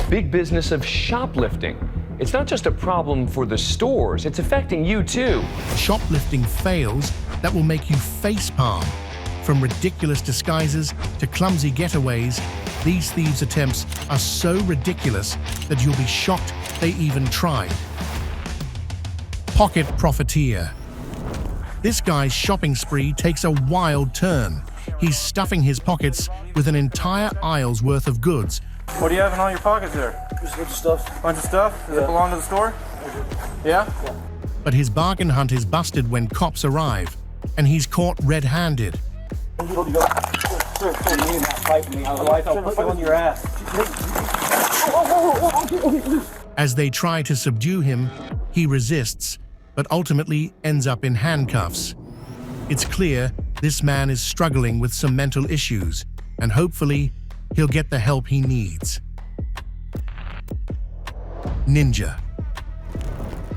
Big business of shoplifting. It's not just a problem for the stores, it's affecting you too. Shoplifting fails that will make you facepalm. From ridiculous disguises to clumsy getaways, these thieves' attempts are so ridiculous that you'll be shocked they even tried. Pocket Profiteer. This guy's shopping spree takes a wild turn. He's stuffing his pockets with an entire aisle's worth of goods. What do you have in all your pockets there? Just a bunch of stuff. Bunch of stuff? Does it belong to the store? Yeah? But his bargain hunt is busted when cops arrive, and he's caught red-handed. You need that fight with me, otherwise I'll put you on your ass. As they try to subdue him, he resists, but ultimately ends up in handcuffs. It's clear this man is struggling with some mental issues, and hopefully, he'll get the help he needs. Ninja.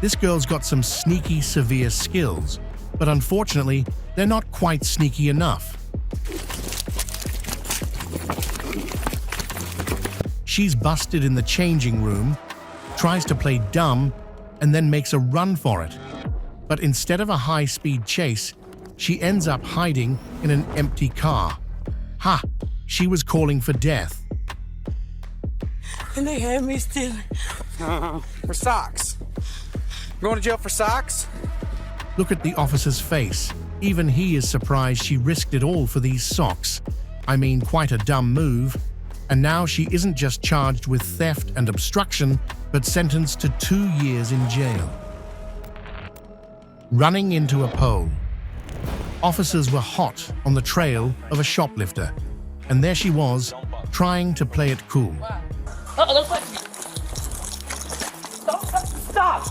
This girl's got some sneaky, severe skills, but unfortunately, they're not quite sneaky enough. She's busted in the changing room, tries to play dumb, and then makes a run for it. But instead of a high-speed chase, she ends up hiding in an empty car. Ha! She was calling for death. And they had me stealing. For socks. Going to jail for socks? Look at the officer's face. Even he is surprised she risked it all for these socks. I mean, quite a dumb move. And now she isn't just charged with theft and obstruction, but sentenced to 2 years in jail. Running into a pole. Officers were hot on the trail of a shoplifter, and there she was, trying to play it cool. Stop!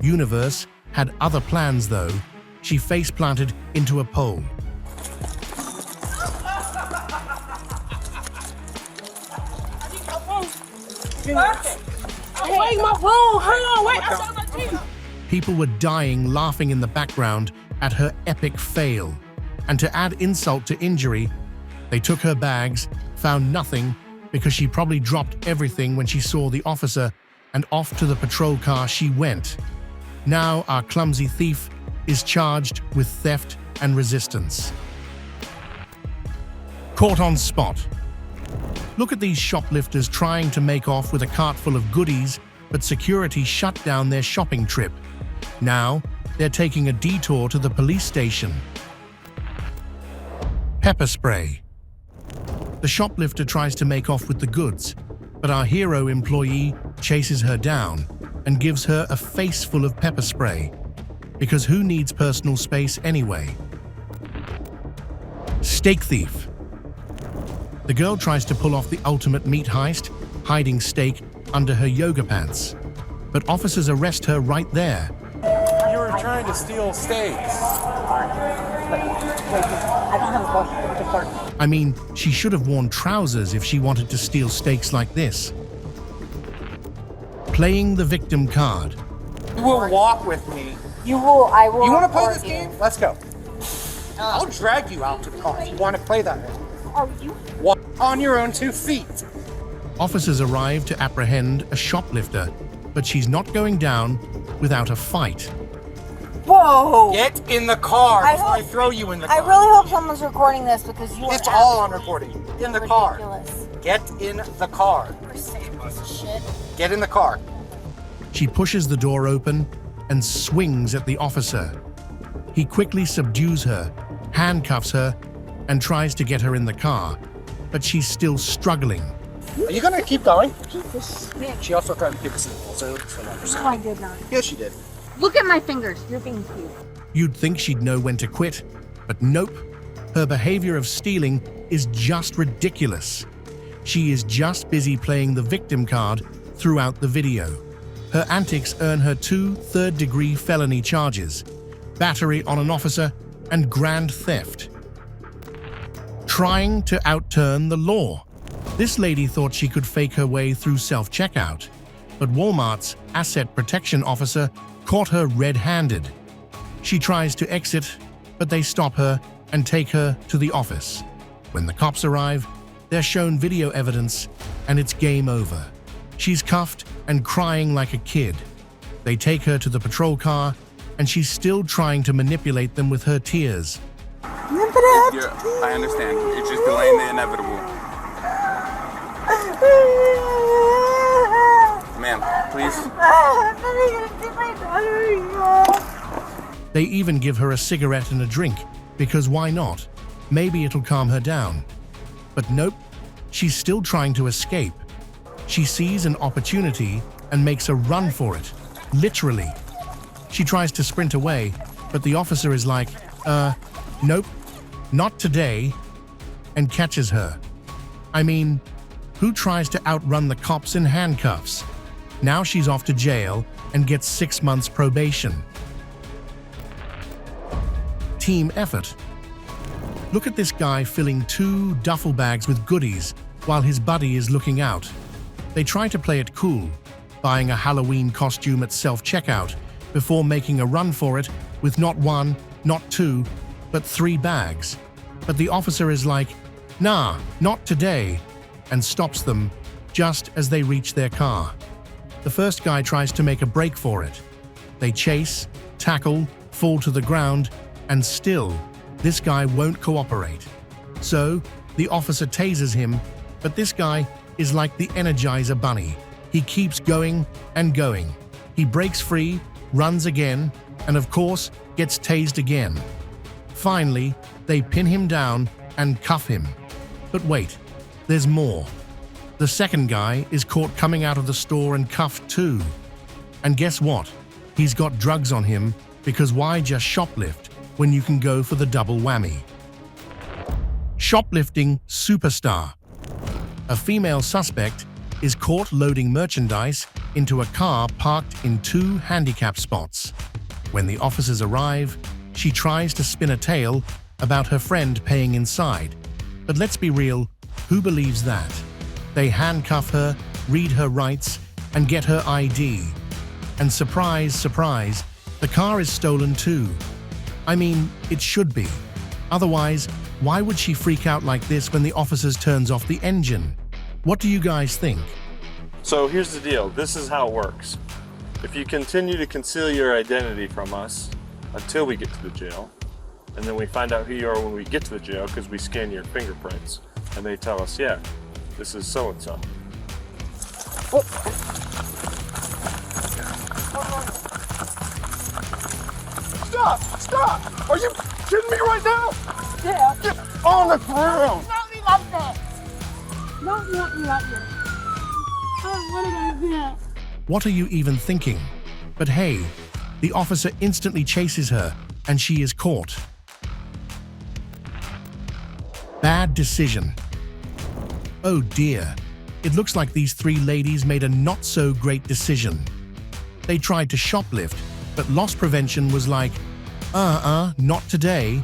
Universe had other plans though. She face-planted into a pole. Wait, my phone! Hang on, wait! I saw my teeth! People were dying laughing in the background at her epic fail. And to add insult to injury, they took her bags, found nothing because she probably dropped everything when she saw the officer, and off to the patrol car she went. Now our clumsy thief is charged with theft and resistance. Caught on spot. Look at these shoplifters trying to make off with a cart full of goodies, but security shut down their shopping trip. Now, they're taking a detour to the police station. Pepper spray. The shoplifter tries to make off with the goods, but our hero employee chases her down and gives her a face full of pepper spray, because who needs personal space anyway? Steak thief. The girl tries to pull off the ultimate meat heist, hiding steak under her yoga pants. But officers arrest her right there. You were trying to steal steaks. I mean, she should have worn trousers if she wanted to steal steaks like this. Playing the victim card. You will walk with me. I will. You want to play report this you. game? Let's go. I'll drag you out to the car. You want to play that? Are you? Walk on your own 2 feet. Officers arrive to apprehend a shoplifter, but she's not going down without a fight. Whoa! Get in the car I before I hope- throw you in the I car. really hope someone's recording this because you are It's all on recording. Get in the car. ridiculous. Get in the car. Piece of shit. Get in the car. She pushes the door open and swings at the officer. He quickly subdues her, handcuffs her, and tries to get her in the car, but she's still struggling. Are you gonna keep going? Piece of shit. She also tried to pick us in. No, I did not. Yes, she did. Look at my fingers. You're being cute. You'd think she'd know when to quit, but nope. Her behavior of stealing is just ridiculous. She is just busy playing the victim card throughout the video. Her antics earn her 2 third-degree felony charges, battery on an officer, and grand theft. Trying to outturn the law. This lady thought she could fake her way through self-checkout, but Walmart's asset protection officer caught her red-handed. She tries to exit, but they stop her and take her to the office. When the cops arrive, They're shown video evidence, and it's game over. She's cuffed and crying like a kid. They take her to the patrol car, and she's still trying to manipulate them with her tears. I understand. You're just delaying the inevitable. Ma'am, please. They even give her a cigarette and a drink, because why not? Maybe it'll calm her down. But nope, she's still trying to escape. She sees an opportunity and makes a run for it, literally. She tries to sprint away, but the officer is like, nope, not today, and catches her. I mean, who tries to outrun the cops in handcuffs? Now she's off to jail and gets 6 months probation. Team effort. Look at this guy filling 2 duffel bags with goodies while his buddy is looking out. They try to play it cool, buying a Halloween costume at self-checkout before making a run for it with not 1, not 2, but 3 bags. But the officer is like, nah, not today, and stops them just as they reach their car. The first guy tries to make a break for it. They chase, tackle, fall to the ground, and still, this guy won't cooperate. So, the officer tases him, but this guy is like the Energizer Bunny. He keeps going and going. He breaks free, runs again, and of course, gets tased again. Finally, they pin him down and cuff him. But wait, there's more. The second guy is caught coming out of the store and cuffed too. And guess what? He's got drugs on him, because why just shoplift when you can go for the double whammy? Shoplifting superstar. A female suspect is caught loading merchandise into a car parked in 2 handicap spots. When the officers arrive, she tries to spin a tale about her friend paying inside. But let's be real, who believes that? They handcuff her, read her rights, and get her ID. And surprise, surprise, the car is stolen too. I mean, it should be. Otherwise, why would she freak out like this when the officers turns off the engine? What do you guys think? So here's the deal. This is how it works. If you continue to conceal your identity from us until we get to the jail, and then we find out who you are when we get to the jail because we scan your fingerprints, and they tell us, yeah, this is so-and-so. Stop! Are you kidding me right now? Yeah. Get on the ground! Not me like that. Don't want me like that. What did I do? What are you even thinking? But hey, the officer instantly chases her, and she is caught. Bad decision. Oh dear, it looks like these 3 ladies made a not-so-great decision. They tried to shoplift, but loss prevention was like, not today.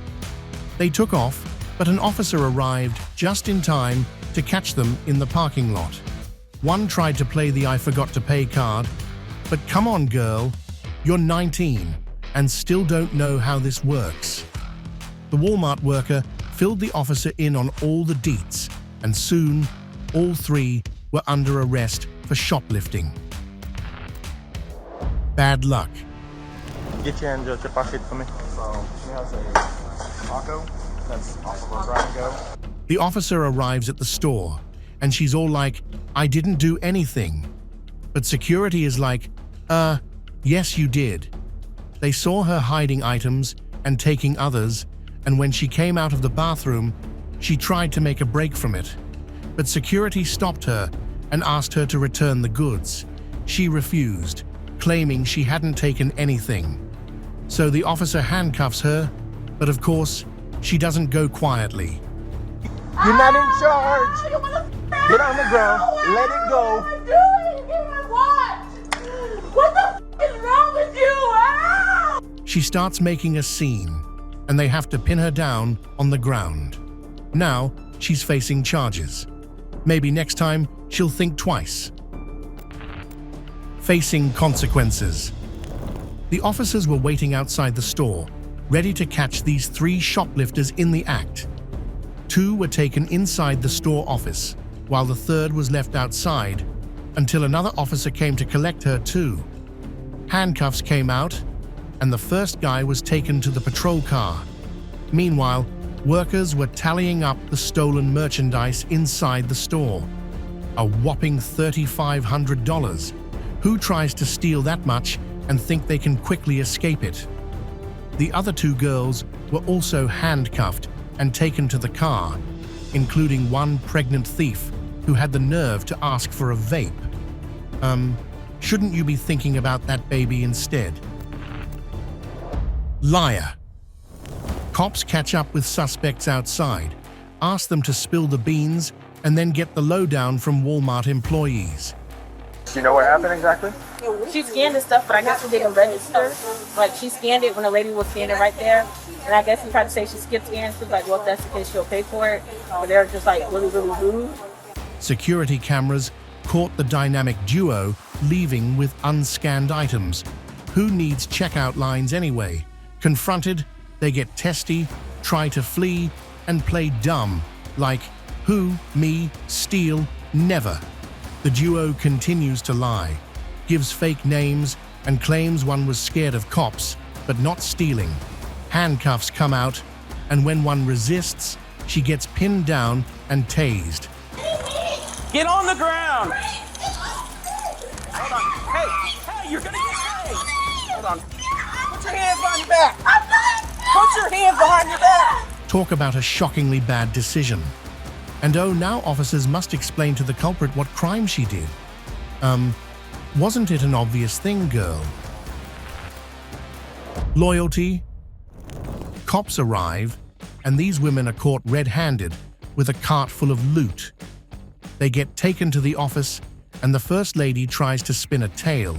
They took off, but an officer arrived just in time to catch them in the parking lot. One tried to play the I forgot to pay card, but come on girl, you're 19 and still don't know how this works. The Walmart worker filled the officer in on all the deets, and soon all 3 were under arrest for shoplifting. Bad luck. Get your hand out your pocket for me. So she has a taco that's off of her grab and go. The officer arrives at the store, and she's all like, I didn't do anything. But security is like, yes you did. They saw her hiding items and taking others, and when she came out of the bathroom, she tried to make a break from it. But security stopped her and asked her to return the goods. She refused, claiming she hadn't taken anything. So the officer handcuffs her, but of course, she doesn't go quietly. You're not in charge. Get on the ground. Let it go. What the f is wrong with you? Ah! She starts making a scene, and they have to pin her down on the ground. Now, she's facing charges. Maybe next time, she'll think twice. Facing consequences. The officers were waiting outside the store, ready to catch these 3 shoplifters in the act. 2 were taken inside the store office, while the third was left outside, until another officer came to collect her too. Handcuffs came out, and the first guy was taken to the patrol car. Meanwhile, workers were tallying up the stolen merchandise inside the store. A whopping $3,500. Who tries to steal that much and think they can quickly escape it? The other 2 girls were also handcuffed and taken to the car, including one pregnant thief who had the nerve to ask for a vape. Shouldn't you be thinking about that baby instead? Liar. Cops catch up with suspects outside, ask them to spill the beans, and then get the lowdown from Walmart employees. You know what happened exactly? She scanned the stuff, but I guess she didn't register. Like, she scanned it when the lady was standing right there. And I guess she tried to say she skipped scans. She was like, well, if that's the case, she'll pay for it. But they're just like really, really rude. Security cameras caught the dynamic duo leaving with unscanned items. Who needs checkout lines anyway? Confronted, they get testy, try to flee, and play dumb, like, who, me, steal, never. The duo continues to lie, gives fake names, and claims one was scared of cops, but not stealing. Handcuffs come out, and when one resists, she gets pinned down and tased. Get on the ground! Hold on. Hey, you're gonna get tased! Hold on. Put your hands behind your back! Put your hands behind your back! Talk about a shockingly bad decision. And oh, now officers must explain to the culprit what crime she did. Wasn't it an obvious thing, girl? Loyalty. Cops arrive, and these women are caught red-handed with a cart full of loot. They get taken to the office, and the First Lady tries to spin a tale,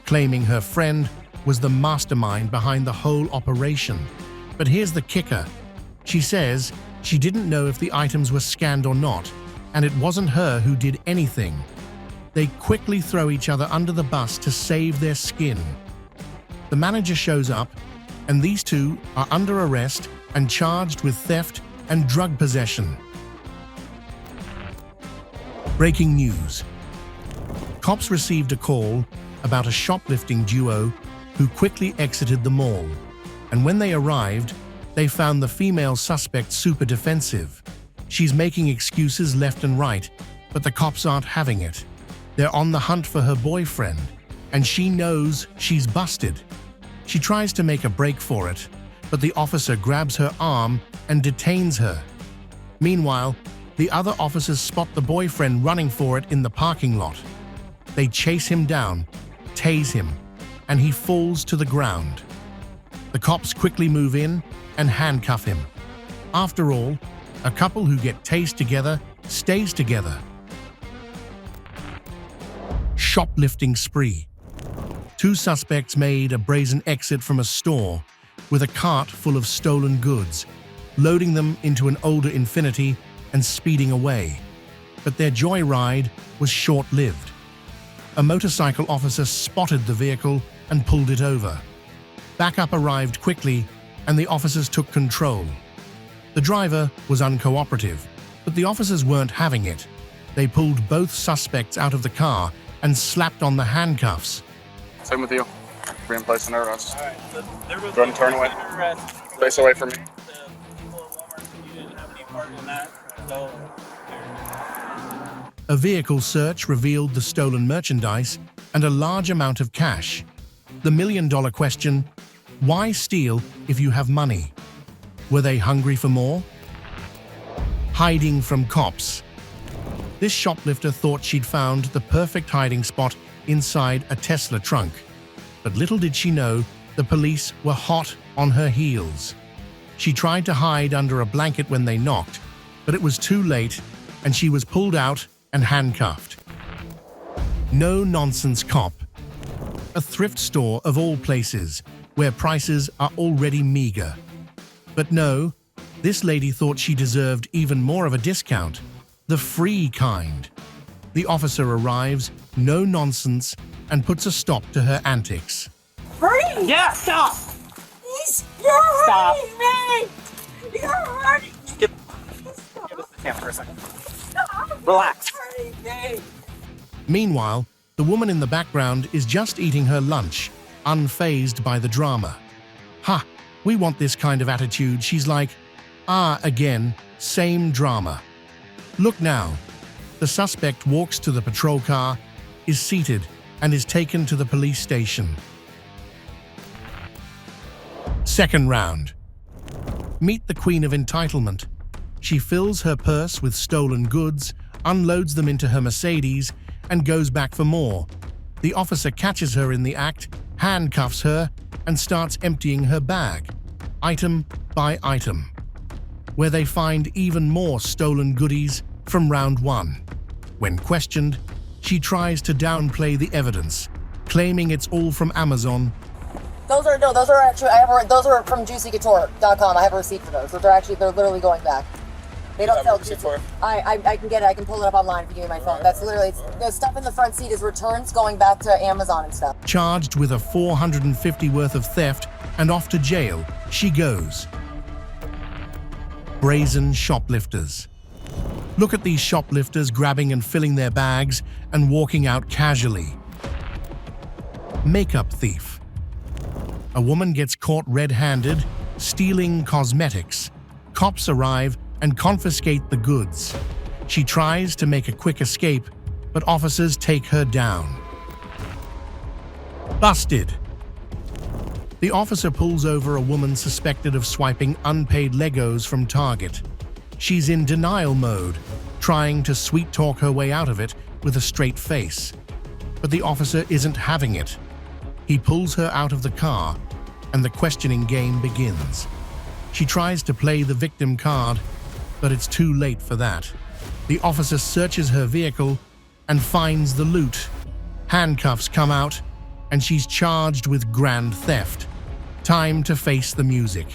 claiming her friend was the mastermind behind the whole operation. But here's the kicker. She says she didn't know if the items were scanned or not, and it wasn't her who did anything. They quickly throw each other under the bus to save their skin. The manager shows up, and these 2 are under arrest and charged with theft and drug possession. Breaking news. Cops received a call about a shoplifting duo who quickly exited the mall, and when they arrived, they found the female suspect super defensive. She's making excuses left and right, but the cops aren't having it. They're on the hunt for her boyfriend, and she knows she's busted. She tries to make a break for it, but the officer grabs her arm and detains her. Meanwhile, the other officers spot the boyfriend running for it in the parking lot. They chase him down, tase him, and he falls to the ground. The cops quickly move in and handcuff him. After all, a couple who get tased together stays together. Shoplifting spree. 2 suspects made a brazen exit from a store with a cart full of stolen goods, loading them into an older Infiniti and speeding away. But their joyride was short-lived. A motorcycle officer spotted the vehicle and pulled it over. Backup arrived quickly, and the officers took control. The driver was uncooperative, but the officers weren't having it. They pulled both suspects out of the car and slapped on the handcuffs. Same with you. We're in place an arrest. Go ahead and turn away. Face away from me. A vehicle search revealed the stolen merchandise and a large amount of cash. The million-dollar question: why steal if you have money? Were they hungry for more? Hiding from cops. This shoplifter thought she'd found the perfect hiding spot inside a Tesla trunk. But little did she know, the police were hot on her heels. She tried to hide under a blanket when they knocked, but it was too late, and she was pulled out and handcuffed. No-nonsense cop. A thrift store of all places, where prices are already meager. But no, this lady thought she deserved even more of a discount, the free kind. The officer arrives, no nonsense, and puts a stop to her antics. Free! Yeah, stop! You're Stop. hurting me! You're hurting me! Camera for a second. Relax. Meanwhile, the woman in the background is just eating her lunch, unfazed by the drama. Ha, we want this kind of attitude. She's like, ah, again, same drama. Look now. The suspect walks to the patrol car, is seated, and is taken to the police station. Second round. Meet the queen of entitlement. She fills her purse with stolen goods, unloads them into her Mercedes, and goes back for more. The officer catches her in the act, handcuffs her, and starts emptying her bag, item by item, where they find even more stolen goodies from round one. When questioned, she tries to downplay the evidence, claiming it's all from Amazon. Those are from juicycouture.com. I have a receipt for those. They're literally going back. They don't sell juicy. I can get it. I can pull it up online if you give me my phone. That's literally, the stuff in the front seat is returns going back to Amazon and stuff. Charged with a $450 worth of theft and off to jail, she goes. Brazen shoplifters. Look at these shoplifters grabbing and filling their bags and walking out casually. Makeup thief. A woman gets caught red-handed, stealing cosmetics. Cops arrive and confiscate the goods. She tries to make a quick escape, but officers take her down. Busted. The officer pulls over a woman suspected of swiping unpaid Legos from Target. She's in denial mode, trying to sweet-talk her way out of it with a straight face. But the officer isn't having it. He pulls her out of the car, and the questioning game begins. She tries to play the victim card, but it's too late for that. The officer searches her vehicle and finds the loot. Handcuffs come out, and she's charged with grand theft. Time to face the music.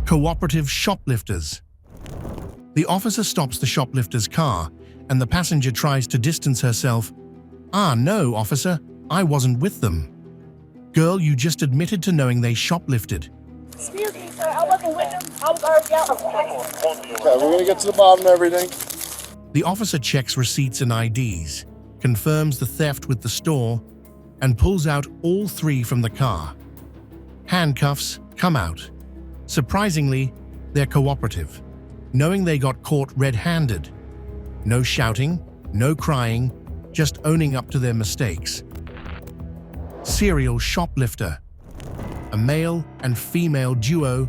Cooperative shoplifters. The officer stops the shoplifter's car, and the passenger tries to distance herself. Ah, no, officer, I wasn't with them. Girl, you just admitted to knowing they shoplifted. Excuse me, sir. I wasn't with them. I was already out. Okay, we're gonna get to the bottom of everything. The officer checks receipts and IDs, confirms the theft with the store, and pulls out all three from the car. Handcuffs come out. Surprisingly, they're cooperative, knowing they got caught red-handed. No shouting, no crying, just owning up to their mistakes. Serial shoplifter. A male and female duo,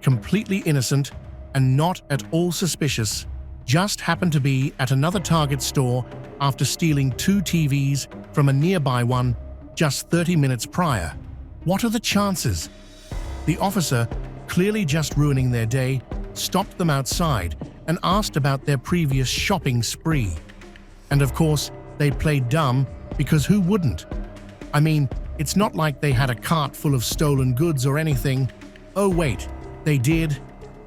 completely innocent and not at all suspicious, just happened to be at another Target store after stealing 2 TVs from a nearby one just 30 minutes prior. What are the chances? The officer, clearly just ruining their day, stopped them outside and asked about their previous shopping spree. And of course, they played dumb because who wouldn't? I mean, it's not like they had a cart full of stolen goods or anything. Oh wait, they did,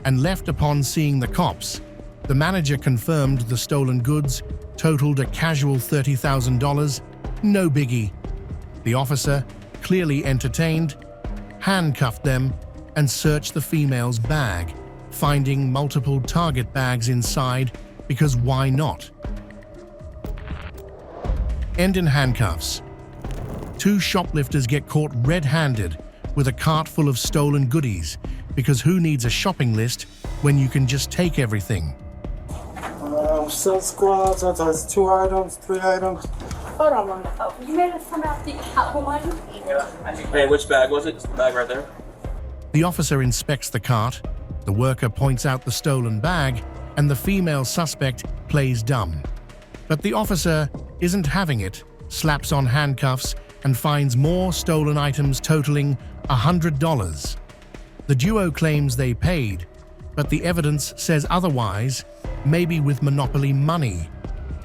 and left upon seeing the cops. The manager confirmed the stolen goods totaled a casual $30,000. No biggie. The officer, clearly entertained, handcuffed them and searched the female's bag, finding multiple Target bags inside because why not? End in handcuffs. 2 shoplifters get caught red-handed with a cart full of stolen goodies because who needs a shopping list when you can just take everything? Sell squads, that's 2 items, 3 items. Hold on, Ron. Oh, you made us come out the other one? Hey, which bag was it? Just the bag right there? The officer inspects the cart, the worker points out the stolen bag, and the female suspect plays dumb. But the officer isn't having it, slaps on handcuffs, and finds more stolen items totaling $100. The duo claims they paid, but the evidence says otherwise, maybe with Monopoly money.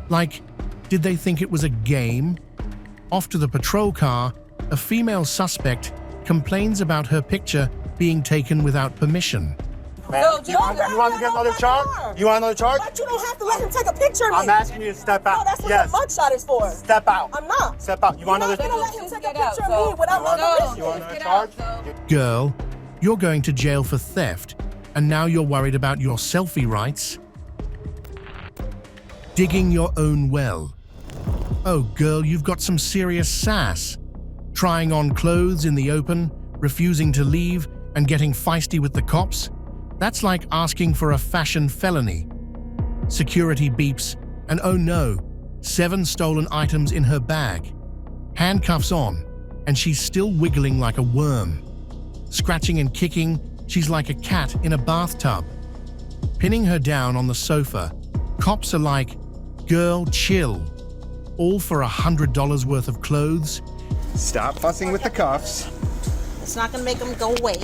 Like, did they think it was a game? Off to the patrol car, a female suspect complains about her picture being taken without permission. Man, you want to get another charge? You want another charge? But you don't have to let him take a picture of me. I'm asking you to step out. No, that's what yes. the mugshot is for. Step out. I'm not. Step out. You want another You're not gonna let him take a picture of me without my permission. You want another charge? Girl, you're going to jail for theft, And now you're worried about your selfie rights? Digging your own well. Oh girl, you've got some serious sass. Trying on clothes in the open, refusing to leave, and getting feisty with the cops? That's like asking for a fashion felony. Security beeps, and oh no, 7 stolen items in her bag. Handcuffs on, and she's still wiggling like a worm. Scratching and kicking, she's like a cat in a bathtub. Pinning her down on the sofa, cops are like, girl, chill. All for $100 worth of clothes? Stop fussing with the cuffs. It's not gonna make them go away.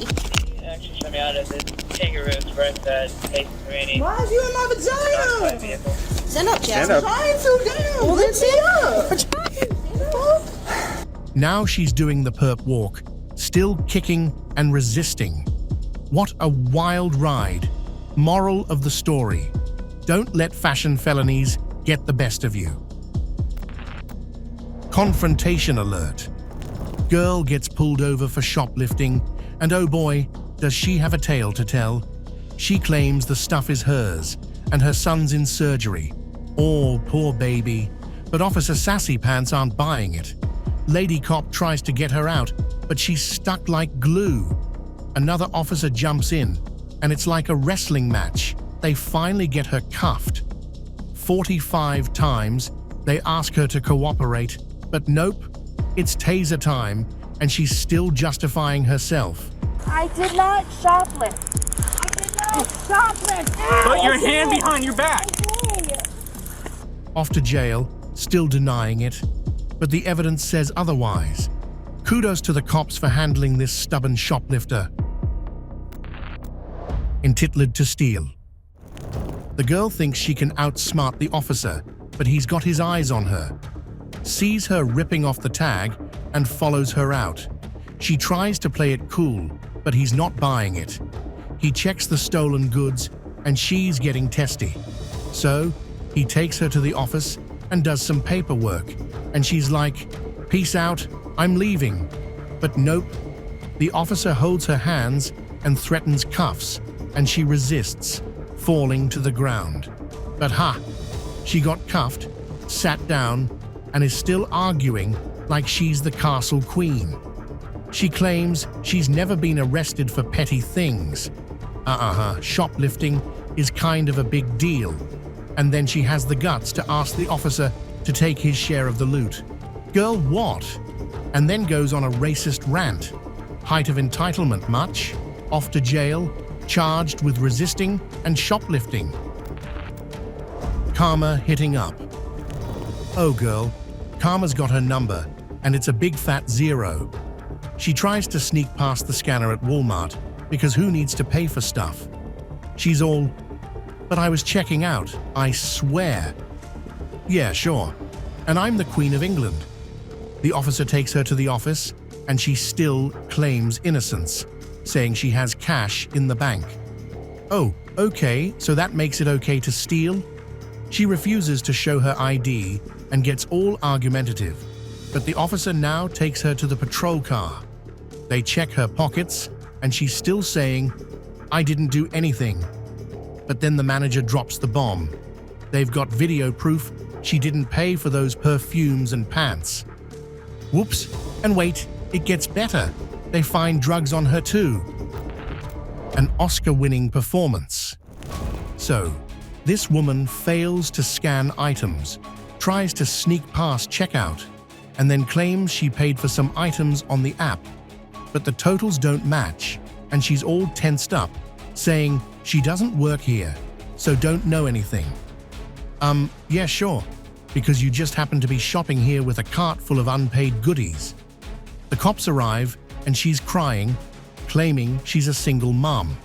Actually, let me out of the kangaroo express that takes me. Why is you in my vagina? Stand up, Jazz. Stand up. Trying to down. Well, then stand up. Now she's doing the perp walk, still kicking and resisting. What a wild ride. Moral of the story: don't let fashion felonies get the best of you. Confrontation alert. Girl gets pulled over for shoplifting, and oh boy, does she have a tale to tell. She claims the stuff is hers, and her son's in surgery. Oh, poor baby. But Officer Sassy Pants aren't buying it. Lady Cop tries to get her out, but she's stuck like glue. Another officer jumps in, and it's like a wrestling match. They finally get her cuffed. 45 times, they ask her to cooperate, but nope, it's taser time, and she's still justifying herself. I did not shoplift. I did not shoplift. Put your hand behind your back. Okay. Off to jail, still denying it, but the evidence says otherwise. Kudos to the cops for handling this stubborn shoplifter. Entitlement to steal. The girl thinks she can outsmart the officer, but he's got his eyes on her. Sees her ripping off the tag and follows her out. She tries to play it cool, but he's not buying it. He checks the stolen goods, and she's getting testy. So, he takes her to the office and does some paperwork, and she's like, "Peace out, I'm leaving." But nope. The officer holds her hands and threatens cuffs, and she resists, falling to the ground. But ha! She got cuffed, sat down, and is still arguing like she's the castle queen. She claims she's never been arrested for petty things. Shoplifting is kind of a big deal. And then she has the guts to ask the officer to take his share of the loot. Girl, what? And then goes on a racist rant. Height of entitlement much? Off to jail, charged with resisting and shoplifting. Karma hitting up. Oh girl, Karma's got her number, and it's a big fat 0. She tries to sneak past the scanner at Walmart, because who needs to pay for stuff? She's all, "But I was checking out, I swear." Yeah, sure. And I'm the Queen of England. The officer takes her to the office, and she still claims innocence, saying she has cash in the bank. Oh, okay, so that makes it okay to steal? She refuses to show her ID and gets all argumentative, but the officer now takes her to the patrol car. They check her pockets, and she's still saying, "I didn't do anything." But then the manager drops the bomb. They've got video proof she didn't pay for those perfumes and pants. Whoops, and wait, it gets better. They find drugs on her too. An Oscar-winning performance. So, this woman fails to scan items, tries to sneak past checkout, and then claims she paid for some items on the app. But the totals don't match, and she's all tensed up, saying she doesn't work here, so don't know anything. Yeah, sure, because you just happen to be shopping here with a cart full of unpaid goodies. The cops arrive, and she's crying, claiming she's a single mom.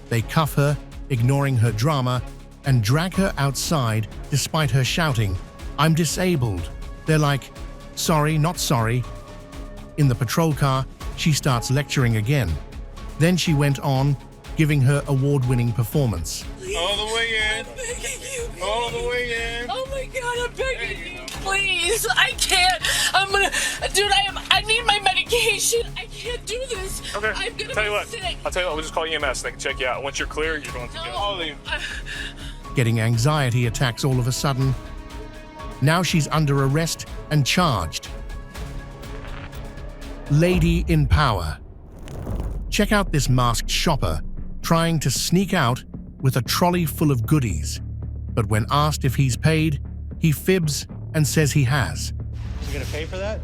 They cuff her, ignoring her drama, and drag her outside despite her shouting, "I'm disabled." They're like, "Sorry, not sorry." In the patrol car, she starts lecturing again. Then she went on, giving her award-winning performance. All the way in. I'm begging you. All the way in. Oh my God, I'm begging you. Please, I can't. Dude, I need my medication. medication. I can't do this. Okay. I'm gonna Tell you be what. sick. I'll tell you what. We'll just call EMS. They can check you out. Once you're clear, you're going to jail. Getting anxiety attacks all of a sudden. Now she's under arrest and charged. Lady in power. Check out this masked shopper trying to sneak out with a trolley full of goodies. But when asked if he's paid, he fibs and says he has. You gonna pay for that?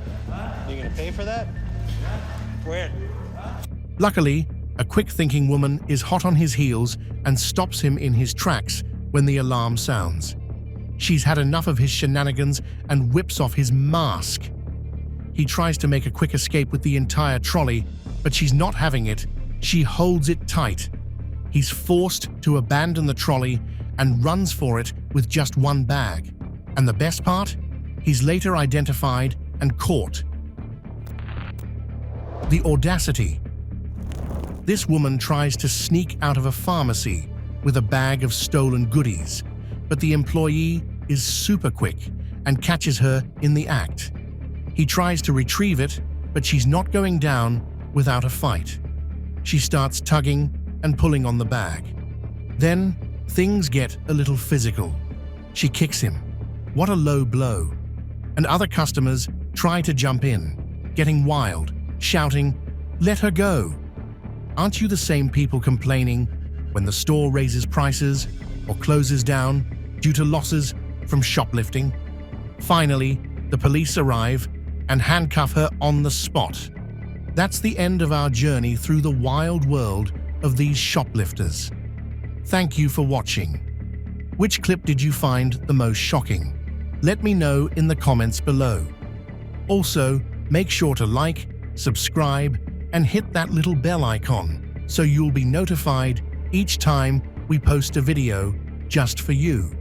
You gonna pay for that? When? Luckily, a quick-thinking woman is hot on his heels and stops him in his tracks when the alarm sounds. She's had enough of his shenanigans and whips off his mask. He tries to make a quick escape with the entire trolley, but she's not having it. She holds it tight. He's forced to abandon the trolley and runs for it with just one bag. And the best part? He's later identified and caught. The audacity. This woman tries to sneak out of a pharmacy with a bag of stolen goodies, but the employee is super quick and catches her in the act. He tries to retrieve it, but she's not going down without a fight. She starts tugging and pulling on the bag. Then, things get a little physical. She kicks him. What a low blow. And other customers try to jump in, getting wild, shouting, "Let her go." Aren't you the same people complaining when the store raises prices or closes down due to losses from shoplifting? Finally, the police arrive and handcuff her on the spot. That's the end of our journey through the wild world of these shoplifters. Thank you for watching. Which clip did you find the most shocking? Let me know in the comments below. Also, make sure to like, subscribe, and hit that little bell icon so you'll be notified each time we post a video just for you.